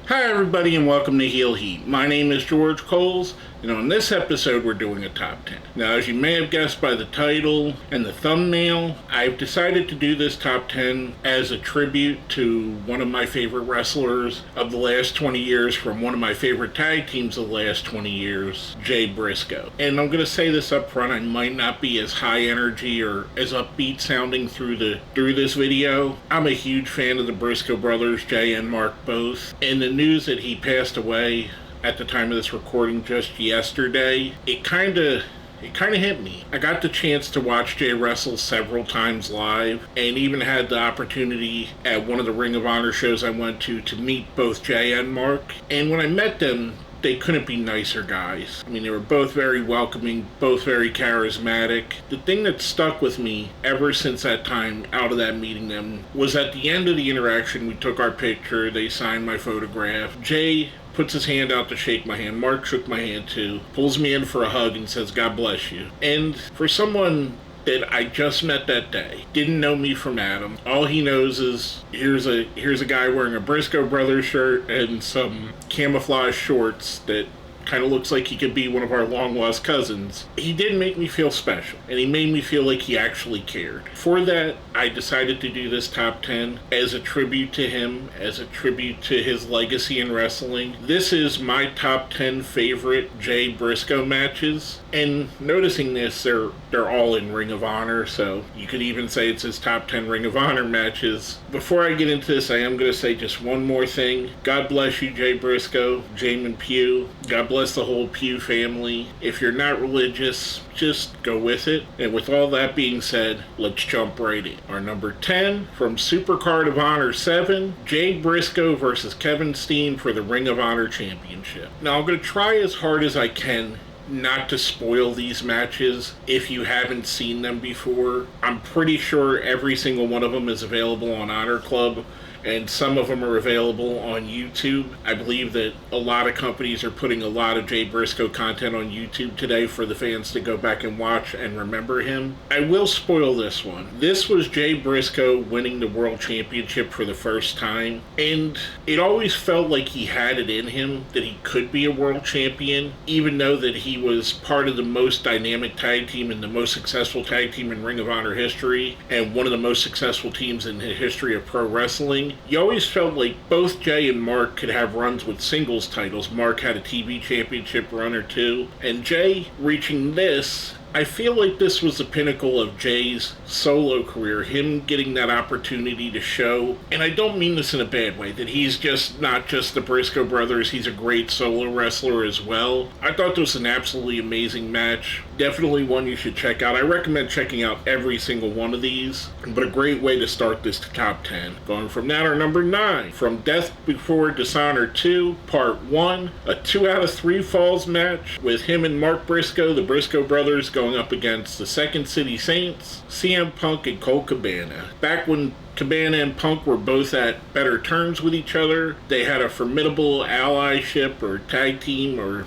Hi everybody and welcome to Heel Heat. My name is George Coles, and on this episode we're doing a top 10. Now, as you may have guessed by the title and the thumbnail, I've decided to do this top 10 as a tribute to one of my favorite wrestlers of the last 20 years from one of my favorite tag teams of the last 20 years, Jay Briscoe. And I'm going to say this up front, I might not be as high energy or as upbeat sounding through this video. I'm a huge fan of the Briscoe Brothers, Jay and Mark both, and the news that he passed away at the time of this recording just yesterday, it kind of hit me. I got the chance to watch Jay wrestle several times live, and even had the opportunity at one of the Ring of Honor shows I went to meet both Jay and Mark. And when I met them, they couldn't be nicer guys. I mean, they were both very welcoming, both very charismatic. The thing that stuck with me ever since that time out of that meeting them was at the end of the interaction, we took our picture, they signed my photograph. Jay puts his hand out to shake my hand. Mark shook my hand too, pulls me in for a hug and says, "God bless you." And for someone that I just met that day, didn't know me from Adam, all he knows is here's a guy wearing a Briscoe Brothers shirt and some camouflage shorts that kind of looks like he could be one of our long-lost cousins. He did make me feel special, and he made me feel like he actually cared. For that, I decided to do this top 10 as a tribute to him, as a tribute to his legacy in wrestling. This is my top 10 favorite Jay Briscoe matches, and noticing this, they're all in Ring of Honor, so you could even say it's his top 10 Ring of Honor matches. Before I get into this, I am going to say just one more thing. God bless you, Jay Briscoe, Jamin Pugh. God bless the whole Pugh family. If you're not religious, just go with it. And with all that being said, let's jump right in. Our number 10 from Supercard of Honor 7, Jay Briscoe versus Kevin Steen for the Ring of Honor Championship. Now, I'm going to try as hard as I can not to spoil these matches if you haven't seen them before. I'm pretty sure every single one of them is available on Honor Club, and some of them are available on YouTube. I believe that a lot of companies are putting a lot of Jay Briscoe content on YouTube today for the fans to go back and watch and remember him. I will spoil this one. This was Jay Briscoe winning the World Championship for the first time, and it always felt like he had it in him that he could be a world champion, even though that he was part of the most dynamic tag team and the most successful tag team in Ring of Honor history, and one of the most successful teams in the history of pro wrestling. You always felt like both Jay and Mark could have runs with singles titles. Mark had a TV championship run or two, and Jay reaching this, I feel like this was the pinnacle of Jay's solo career, him getting that opportunity to show, and I don't mean this in a bad way, that he's just not just the Briscoe Brothers, he's a great solo wrestler as well. I thought this was an absolutely amazing match. Definitely one you should check out. I recommend checking out every single one of these, but a great way to start this top 10. Going from that, our number 9, from Death Before Dishonor 2, Part 1, a 2 out of 3 falls match with him and Mark Briscoe, the Briscoe Brothers, going up against the Second City Saints, CM Punk, and Colt Cabana. Back when Cabana and Punk were both at better terms with each other, they had a formidable allyship or tag team or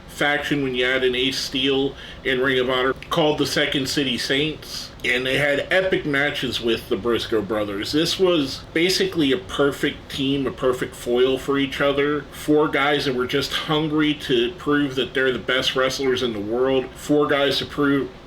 faction when you add an Ace Steel in Ring of Honor called the Second City Saints, and they had epic matches with the Briscoe Brothers. This was basically a perfect team, a perfect foil for each other. 4 guys that were just hungry to prove that they're the best wrestlers in the world. 4 guys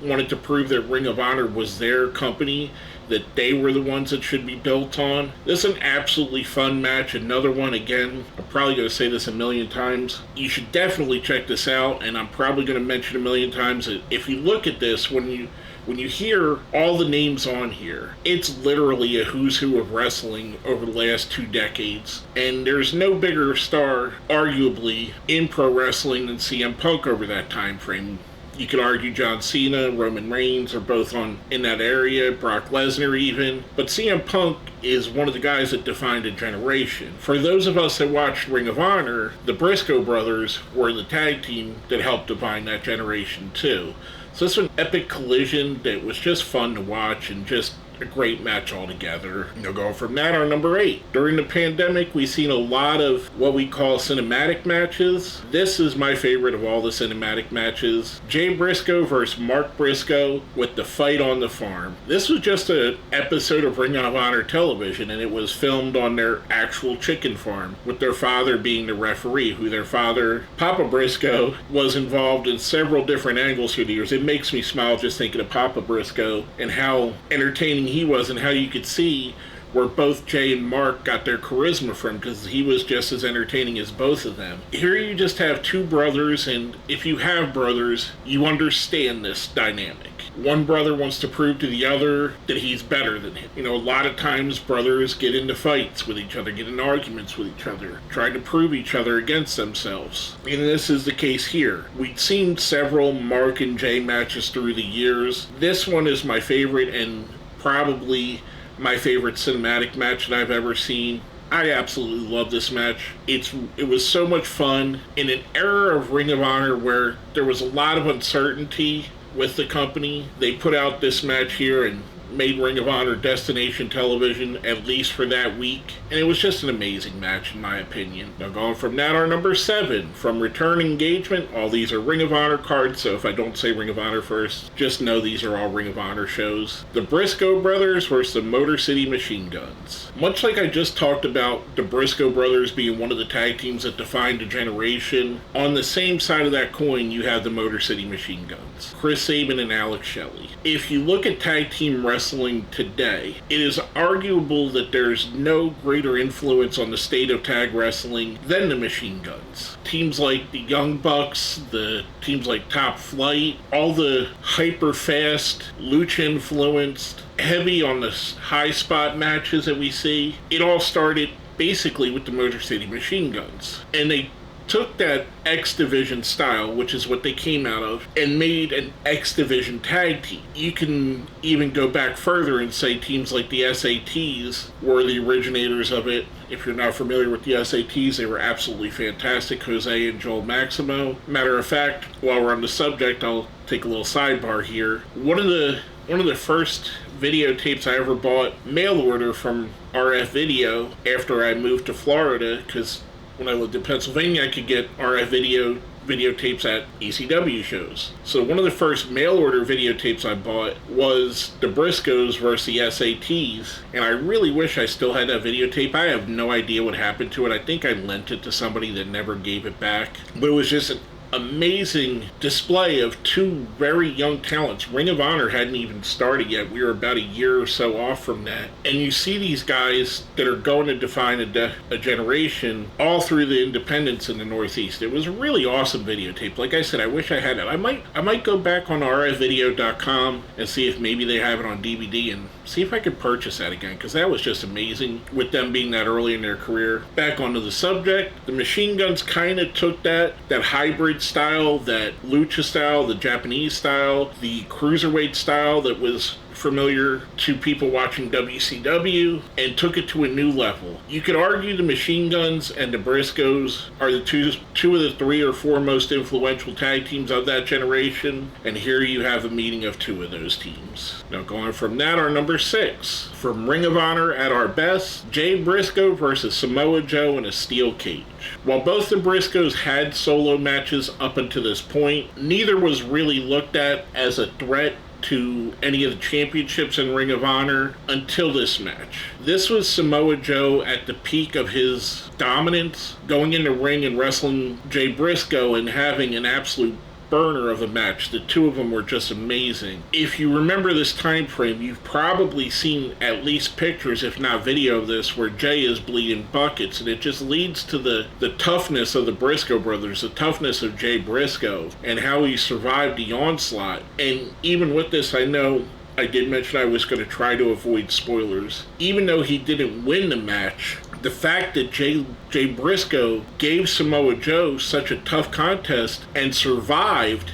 wanted to prove that Ring of Honor was their company, that they were the ones that should be built on. This is an absolutely fun match. Another one, again, I'm probably going to say this a million times. You should definitely check this out, and I'm probably going to mention a million times that if you look at this, when you hear all the names on here, it's literally a who's who of wrestling over the last 2 decades. And there's no bigger star, arguably, in pro wrestling than CM Punk over that time frame. You could argue John Cena, Roman Reigns are both in that area, Brock Lesnar even. But CM Punk is one of the guys that defined a generation. For those of us that watched Ring of Honor, the Briscoe Brothers were the tag team that helped define that generation too. So this was an epic collision that was just fun to watch and just a great match altogether. Going from that, our number 8. During the pandemic, we've seen a lot of what we call cinematic matches. This is my favorite of all the cinematic matches. Jay Briscoe versus Mark Briscoe with the fight on the farm. This was just an episode of Ring of Honor television, and it was filmed on their actual chicken farm, with their father being the referee, who their father, Papa Briscoe, was involved in several different angles through the years. It makes me smile just thinking of Papa Briscoe and how entertaining he was, and how you could see where both Jay and Mark got their charisma from, because he was just as entertaining as both of them. Here you just have two brothers, and if you have brothers, you understand this dynamic. One brother wants to prove to the other that he's better than him. A lot of times brothers get into fights with each other, get in arguments with each other, trying to prove each other against themselves. And this is the case here. We've seen several Mark and Jay matches through the years. This one is my favorite, and probably my favorite cinematic match that I've ever seen. I absolutely love this match. It was so much fun in an era of Ring of Honor where there was a lot of uncertainty with the company. They put out this match here and made Ring of Honor destination television, at least for that week. And it was just an amazing match, in my opinion. Now, going from that, our number 7, from Return Engagement. All these are Ring of Honor cards, so if I don't say Ring of Honor first, just know these are all Ring of Honor shows. The Briscoe Brothers versus the Motor City Machine Guns. Much like I just talked about the Briscoe Brothers being one of the tag teams that defined a generation, on the same side of that coin, you have the Motor City Machine Guns. Chris Sabin and Alex Shelley. If you look at tag team wrestling today, it is arguable that there's no greater influence on the state of tag wrestling than the Machine Guns. Teams like the Young Bucks, the teams like Top Flight, all the hyper-fast, lucha-influenced, heavy on the high spot matches that we see, it all started basically with the Motor City Machine Guns. And they took that X Division style, which is what they came out of, and made an X Division tag team. You can even go back further and say teams like the SATs were the originators of it. If you're not familiar with the SATs, they were absolutely fantastic. Jose and Joel Maximo. Matter of fact, while we're on the subject, I'll take a little sidebar here. One of the first videotapes I ever bought mail order from RF Video after I moved to Florida, because when I lived in Pennsylvania, I could get RF videotapes at ECW shows. So one of the first mail order videotapes I bought was the Briscoes versus the SATs, and I really wish I still had that videotape. I have no idea what happened to it. I think I lent it to somebody that never gave it back. But it was just an amazing display of two very young talents. Ring of Honor hadn't even started yet. We were about a year or so off from that. And you see these guys that are going to define a generation all through the independents in the Northeast. It was a really awesome videotape. Like I said, I wish I had it. I might go back on rfvideo.com and see if maybe they have it on DVD and see if I could purchase that again, because that was just amazing with them being that early in their career. Back onto the subject, the Machine Guns kind of took that hybrid style, that lucha style, the Japanese style, the cruiserweight style that was familiar to people watching WCW, and took it to a new level. You could argue the Machine Guns and the Briscoes are the two of the 3 or 4 most influential tag teams of that generation, and here you have a meeting of 2 of those teams. Now, going from that, our number 6, from Ring of Honor at our best, Jay Briscoe versus Samoa Joe in a steel cage. While both the Briscoes had solo matches up until this point, neither was really looked at as a threat to any of the championships in Ring of Honor until this match. This was Samoa Joe at the peak of his dominance, going in the ring and wrestling Jay Briscoe and having an absolute burner of a match. The two of them were just amazing. If you remember this time frame, you've probably seen at least pictures, if not video of this, where Jay is bleeding buckets, and it just leads to the toughness of the Briscoe brothers, the toughness of Jay Briscoe, and how he survived the onslaught. And even with this, I know I did mention I was going to try to avoid spoilers. Even though he didn't win the match, the fact that Jay Briscoe gave Samoa Joe such a tough contest and survived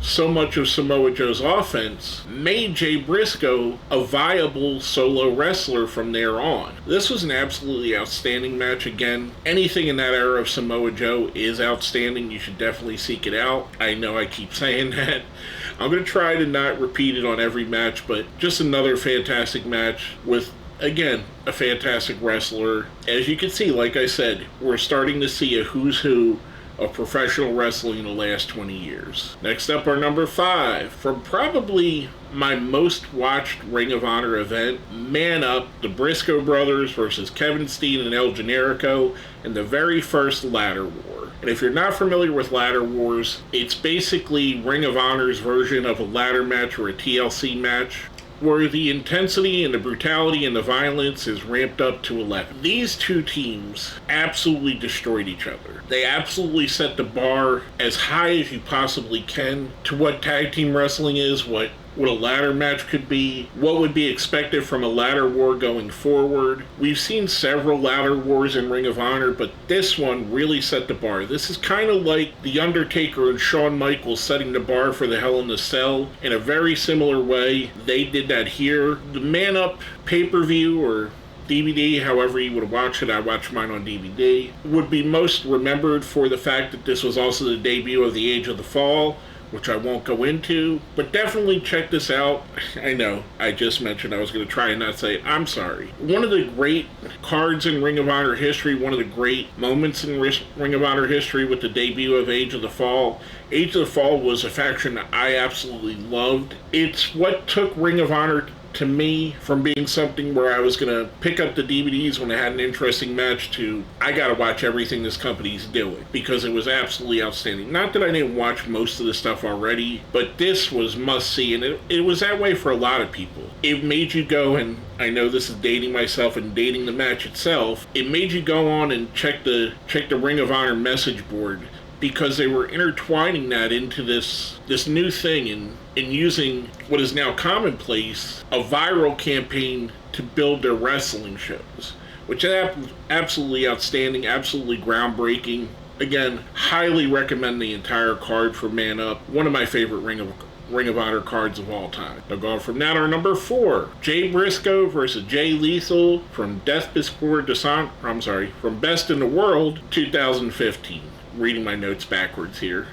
so much of Samoa Joe's offense made Jay Briscoe a viable solo wrestler from there on. This was an absolutely outstanding match. Again, anything in that era of Samoa Joe is outstanding. You should definitely seek it out. I know I keep saying that. I'm going to try to not repeat it on every match, but just another fantastic match with, again, a fantastic wrestler. As you can see, like I said, we're starting to see a who's who of professional wrestling in the last 20 years. Next up, our number 5. From probably my most watched Ring of Honor event, Man Up, the Briscoe Brothers versus Kevin Steen and El Generico in the very first Ladder War. And if you're not familiar with Ladder Wars, it's basically Ring of Honor's version of a ladder match or a TLC match, where the intensity and the brutality and the violence is ramped up to 11. These two teams absolutely destroyed each other. They absolutely set the bar as high as you possibly can to what tag team wrestling is, what a ladder match could be, what would be expected from a ladder war going forward. We've seen several ladder wars in Ring of Honor, but this one really set the bar. This is kind of like The Undertaker and Shawn Michaels setting the bar for the Hell in a Cell. In a very similar way, they did that here. The Man Up pay-per-view or DVD, however you would watch it, I watched mine on DVD, would be most remembered for the fact that this was also the debut of the Age of the Fall, which I won't go into, but definitely check this out. I know, I just mentioned I was going to try and not say, I'm sorry. One of the great cards in Ring of Honor history, one of the great moments in Ring of Honor history with the debut of Age of the Fall. Age of the Fall was a faction that I absolutely loved. It's what took Ring of Honor to me from being something where I was going to pick up the DVDs when I had an interesting match to I got to watch everything this company's doing because it was absolutely outstanding. Not that I didn't watch most of the stuff already, but this was must see, and it was that way for a lot of people. It made you go, and I know this is dating myself and dating the match itself, it made you go on and check the Ring of Honor message board, because they were intertwining that into this new thing and using what is now commonplace, a viral campaign to build their wrestling shows, which is absolutely outstanding, absolutely groundbreaking. Again, highly recommend the entire card for Man Up. One of my favorite Ring of Honor cards of all time. Now going from that, our number 4, Jay Briscoe versus Jay Lethal from Best in the World 2015. Reading my notes backwards here.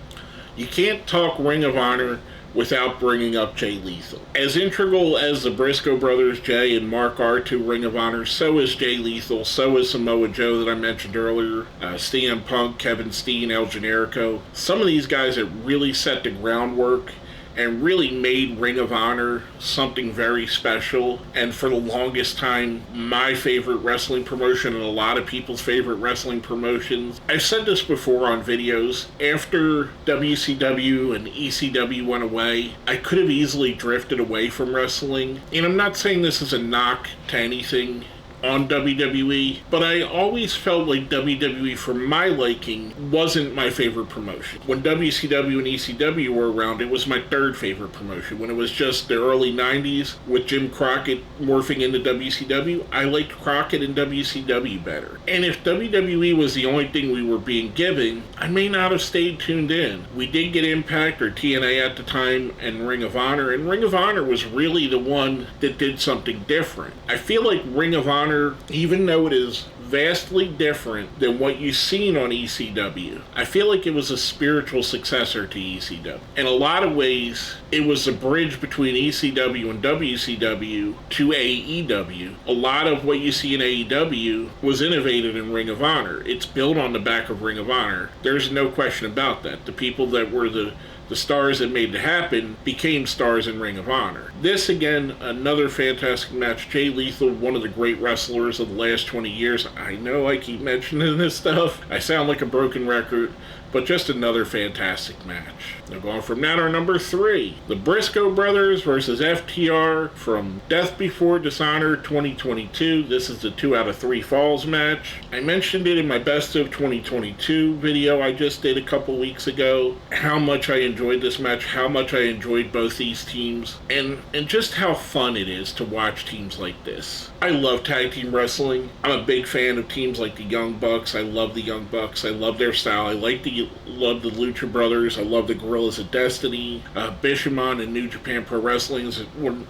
You can't talk Ring of Honor without bringing up Jay Lethal. As integral as the Briscoe brothers, Jay and Mark, are to Ring of Honor, so is Jay Lethal, so is Samoa Joe that I mentioned earlier, CM Punk, Kevin Steen, El Generico. Some of these guys that really set the groundwork and really made Ring of Honor something very special, and for the longest time, my favorite wrestling promotion and a lot of people's favorite wrestling promotions. I've said this before on videos, after WCW and ECW went away, I could have easily drifted away from wrestling, and I'm not saying this is a knock to anything on WWE, but I always felt like WWE, for my liking, wasn't my favorite promotion. When WCW and ECW were around, it was my third favorite promotion. When it was just the early 90s with Jim Crockett morphing into WCW, I liked Crockett and WCW better. And if WWE was the only thing we were being given, I may not have stayed tuned in. We did get Impact or TNA at the time and Ring of Honor was really the one that did something different. I feel like Ring of Honor, even though it is vastly different than what you've seen on ECW, I feel like it was a spiritual successor to ECW. In a lot of ways, it was a bridge between ECW and WCW to AEW. A lot of what you see in AEW was innovated in Ring of Honor. It's built on the back of Ring of Honor. There's no question about that. The people that were the stars that made it happen became stars in Ring of Honor. This, again, another fantastic match. Jay Lethal, one of the great wrestlers of the last 20 years. I know I keep mentioning this stuff. I sound like a broken record, but just another fantastic match. Now going from that, our number 3, the Briscoe Brothers versus FTR from Death Before Dishonor 2022. This is the 2 out of 3 falls match. I mentioned it in my Best of 2022 video I just did a couple weeks ago, how much I enjoyed this match, how much I enjoyed both these teams, and just how fun it is to watch teams like this. I love tag team wrestling. I'm a big fan of teams like the Young Bucks. I love the Young Bucks. I love their style. I like the absolutely love the Lucha Brothers. I love the Guerrillas of Destiny. Bishamon and New Japan Pro Wrestling is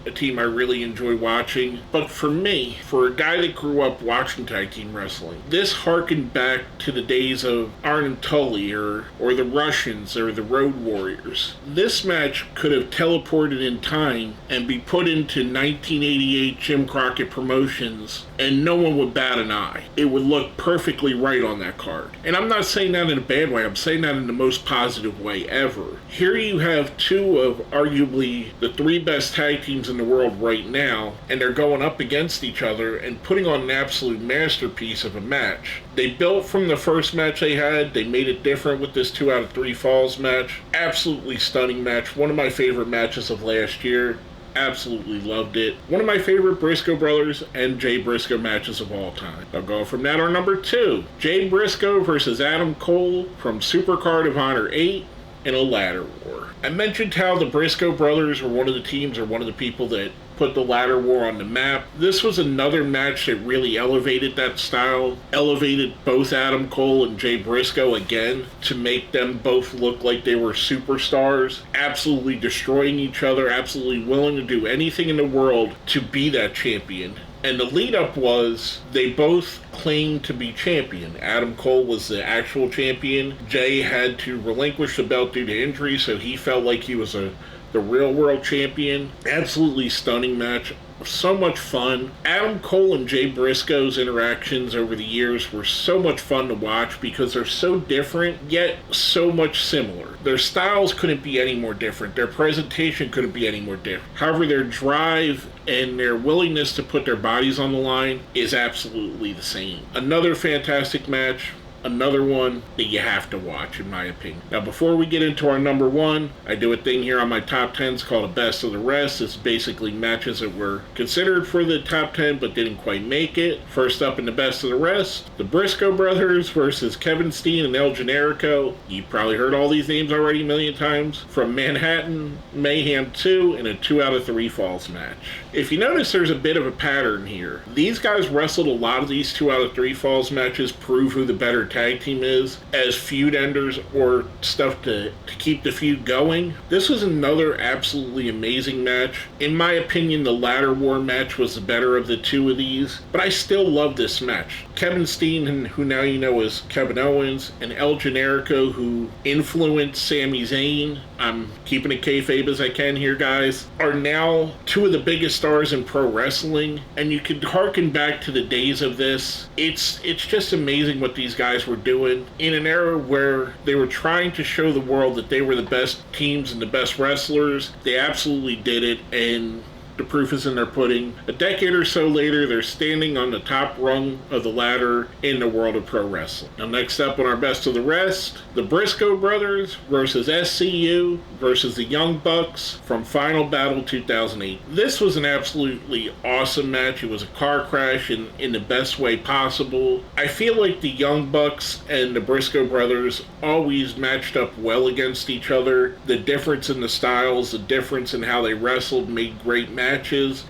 a team I really enjoy watching. But for me, for a guy that grew up watching tag team wrestling, this harkened back to the days of Arn and Tully or the Russians or the Road Warriors. This match could have teleported in time and be put into 1988 Jim Crockett Promotions, and no one would bat an eye. It would look perfectly right on that card. And I'm not saying that in a bad way, I'm saying that in the most positive way ever. Here you have two of arguably the three best tag teams in the world right now, and they're going up against each other and putting on an absolute masterpiece of a match. They built from the first match they had, they made it different with this 2 out of 3 falls match. Absolutely stunning match, one of my favorite matches of last year. Absolutely loved it. One of my favorite Briscoe Brothers and Jay Briscoe matches of all time. I'll go from that on number 2. Jay Briscoe versus Adam Cole from Supercard of Honor 8 in a ladder war. I mentioned how the Briscoe Brothers were one of the teams or one of the people that put the ladder war on the map. This was another match that really elevated that style, elevated both Adam Cole and Jay Briscoe again to make them both look like they were superstars, absolutely destroying each other, absolutely willing to do anything in the world to be that champion. And the lead up was they both claimed to be champion. Adam Cole was the actual champion. Jay had to relinquish the belt due to injury, so he felt like he was the real world champion. Absolutely stunning match. So much fun. Adam Cole and Jay Briscoe's interactions over the years were so much fun to watch because they're so different, yet so much similar. Their styles couldn't be any more different. Their presentation couldn't be any more different. However, their drive and their willingness to put their bodies on the line is absolutely the same. Another fantastic match. Another one that you have to watch, in my opinion. Now, before we get into our number 1, I do a thing here on my top 10s called a best of the rest. It's basically matches that were considered for the top 10 but didn't quite make it. First up in the best of the rest, the Briscoe Brothers versus Kevin Steen and El Generico. You've probably heard all these names already a million times. From Manhattan Mayhem 2 in a 2 out of 3 falls match. If you notice, there's a bit of a pattern here. These guys wrestled a lot of these 2 out of 3 falls matches, prove who the better tag team is, as feud enders or stuff to keep the feud going. This was another absolutely amazing match. In my opinion, the ladder war match was the better of the two of these, but I still love this match. Kevin Steen, who now you know as Kevin Owens, and El Generico, who influenced Sami Zayn, I'm keeping it kayfabe as I can here, guys, are now 2 of the biggest stars in pro wrestling, and you can harken back to the days of this. It's just amazing what these guys were doing in an era where they were trying to show the world that they were the best teams and the best wrestlers. They absolutely did it, and the proof is in their pudding. A decade or so later, they're standing on the top rung of the ladder in the world of pro wrestling. Now, next up on our best of the rest, the Briscoe Brothers versus SCU versus the Young Bucks from Final Battle 2008. This was an absolutely awesome match. It was a car crash in the best way possible. I feel like the Young Bucks and the Briscoe Brothers always matched up well against each other. The difference in the styles, the difference in how they wrestled made great matches.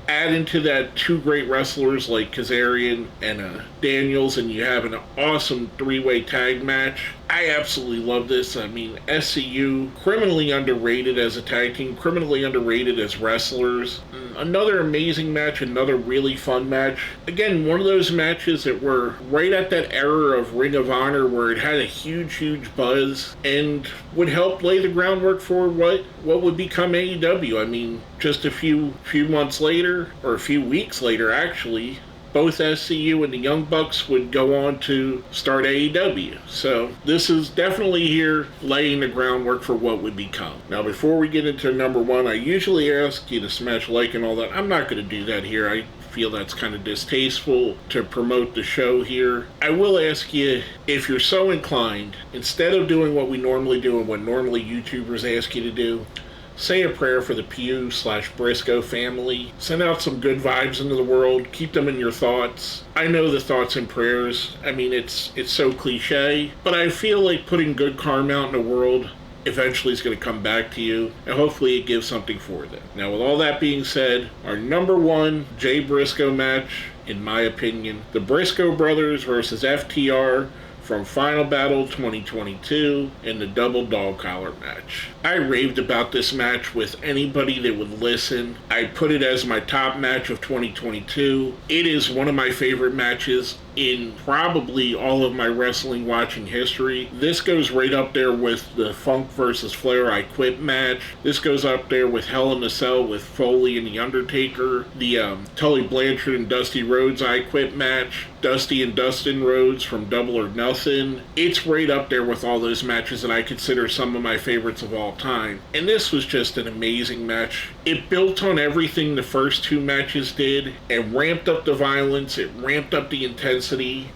Add into that 2 great wrestlers like Kazarian and Daniels, and you have an awesome 3-way tag match. I absolutely love this. I mean, SCU, criminally underrated as a tag team, criminally underrated as wrestlers. Another amazing match, another really fun match. Again, one of those matches that were right at that era of Ring of Honor where it had a huge buzz and would help lay the groundwork for what would become AEW. I mean, just a few months later, or a few weeks later actually, both SCU and the Young Bucks would go on to start AEW. So this is definitely here laying the groundwork for what would become. Now, before we get into number 1, I usually ask you to smash like and all that. I'm not going to do that here. I feel that's kind of distasteful to promote the show here. I will ask you, if you're so inclined, instead of doing what we normally do and what normally YouTubers ask you to do, say a prayer for the Pugh/Briscoe family. Send out some good vibes into the world. Keep them in your thoughts. I know the thoughts and prayers, I mean, it's so cliche, but I feel like putting good karma out in the world eventually is going to come back to you, and hopefully it gives something for them. Now, with all that being said, our number 1 Jay Briscoe match, in my opinion, the Briscoe Brothers versus FTR from Final Battle 2022 in the double dog collar match. I raved about this match with anybody that would listen. I put it as my top match of 2022. It is one of my favorite matches in probably all of my wrestling watching history. This goes right up there with the Funk versus Flair I Quit match. This goes up there with Hell in a Cell with Foley and The Undertaker. The Tully Blanchard and Dusty Rhodes I Quit match. Dusty and Dustin Rhodes from Double or Nothing. It's right up there with all those matches that I consider some of my favorites of all time. And this was just an amazing match. It built on everything the first two matches did. It ramped up the violence. It ramped up the intensity.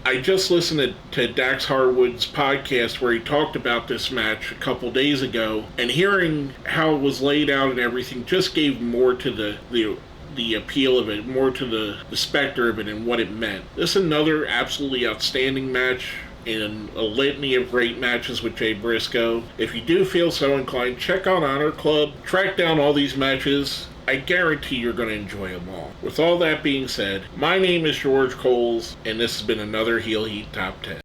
I just listened to Dax Harwood's podcast where he talked about this match a couple days ago, and hearing how it was laid out and everything just gave more to the appeal of it, more to the specter of it and what it meant. This is another absolutely outstanding match in a litany of great matches with Jay Briscoe. If you do feel so inclined, check out Honor Club, track down all these matches. I guarantee you're going to enjoy them all. With all that being said, my name is George Coles, and this has been another Heel Heat Top 10.